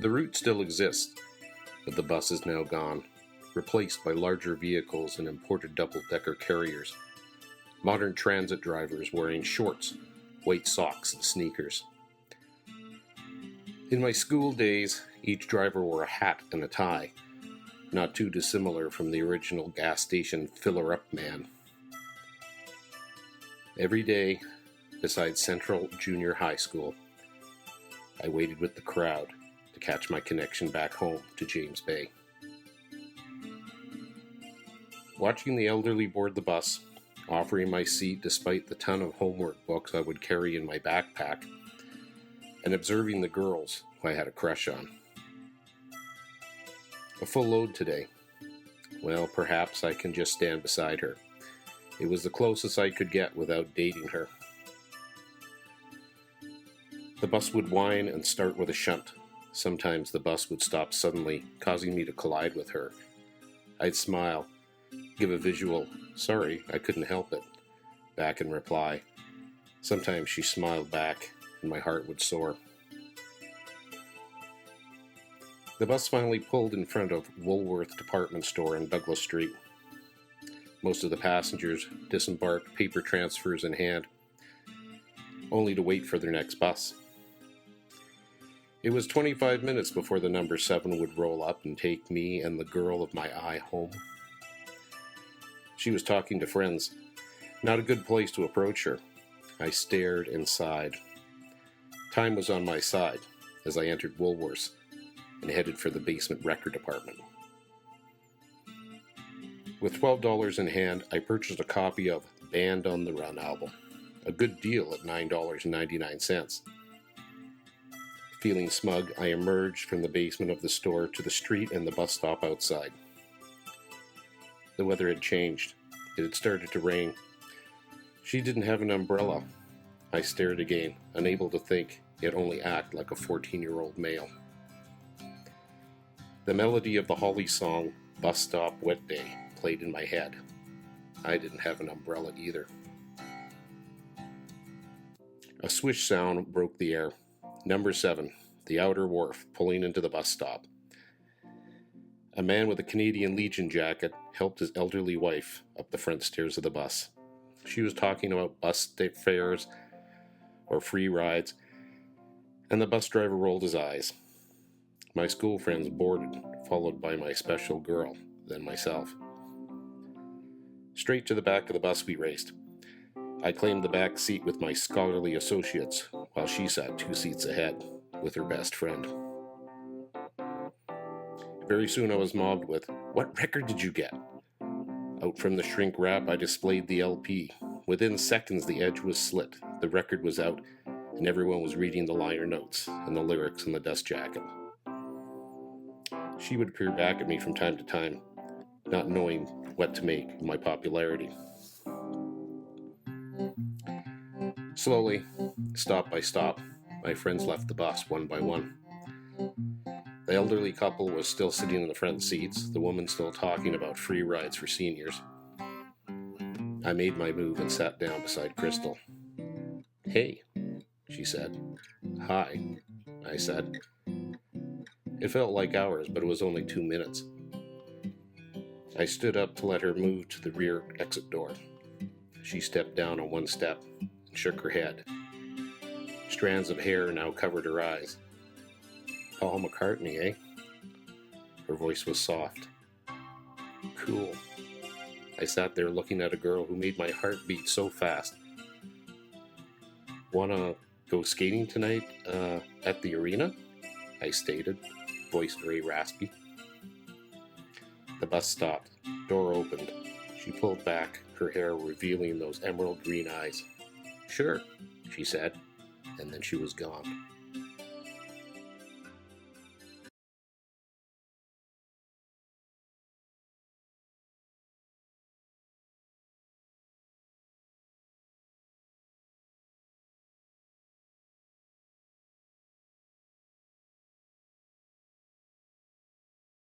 The route still exists, but the bus is now gone, replaced by larger vehicles and imported double-decker carriers. Modern transit drivers wearing shorts, white socks, and sneakers. In my school days, each driver wore a hat and a tie, not too dissimilar from the original gas station filler-up man. Every day, beside Central Junior High School, I waited with the crowd to catch my connection back home to James Bay. Watching the elderly board the bus, offering my seat despite the ton of homework books I would carry in my backpack, and observing the girls who I had a crush on. A full load today. Well, perhaps I can just stand beside her. It was the closest I could get without dating her. The bus would whine and start with a shunt. Sometimes the bus would stop suddenly, causing me to collide with her. I'd smile, give a visual, "Sorry, I couldn't help it," back in reply. Sometimes she smiled back, and my heart would soar. The bus finally pulled in front of Woolworth Department Store on Douglas Street. Most of the passengers disembarked, paper transfers in hand, only to wait for their next bus. It was 25 minutes before the number 7 would roll up and take me and the girl of my eye home. She was talking to friends. Not a good place to approach her. I stared and sighed. Time was on my side as I entered Woolworth's and headed for the basement record department. With $12 in hand, I purchased a copy of Band on the Run album, a good deal at $9.99. Feeling smug, I emerged from the basement of the store to the street and the bus stop outside. The weather had changed. It had started to rain. She didn't have an umbrella. I stared again, unable to think, yet only act like a 14-year-old male. The melody of the Holly song, "Bus Stop Wet Day," played in my head. I didn't have an umbrella either. A swish sound broke the air. Number 7, the Outer Wharf, pulling into the bus stop. A man with a Canadian Legion jacket helped his elderly wife up the front stairs of the bus. She was talking about bus fares or free rides, and the bus driver rolled his eyes. My school friends boarded, followed by my special girl, then myself. Straight to the back of the bus we raced. I claimed the back seat with my scholarly associates, while she sat 2 seats ahead with her best friend. Very soon I was mobbed with, "What record did you get?" Out from the shrink wrap, I displayed the LP. Within seconds, the edge was slit, the record was out, and everyone was reading the liner notes and the lyrics in the dust jacket. She would peer back at me from time to time, not knowing what to make of my popularity. Slowly, stop by stop, my friends left the bus one by one. The elderly couple was still sitting in the front seats, the woman still talking about free rides for seniors. I made my move and sat down beside Crystal. "Hey," she said. "Hi," I said. It felt like hours, but it was only 2 minutes. I stood up to let her move to the rear exit door. She stepped down on one step and shook her head. Strands of hair now covered her eyes. "Paul McCartney, eh?" Her voice was soft. "Cool." I sat there looking at a girl who made my heart beat so fast. "Wanna go skating tonight, at the arena?" I stated, voice very raspy. The bus stopped. Door opened. She pulled back, her hair revealing those emerald green eyes. "Sure," she said, and then she was gone.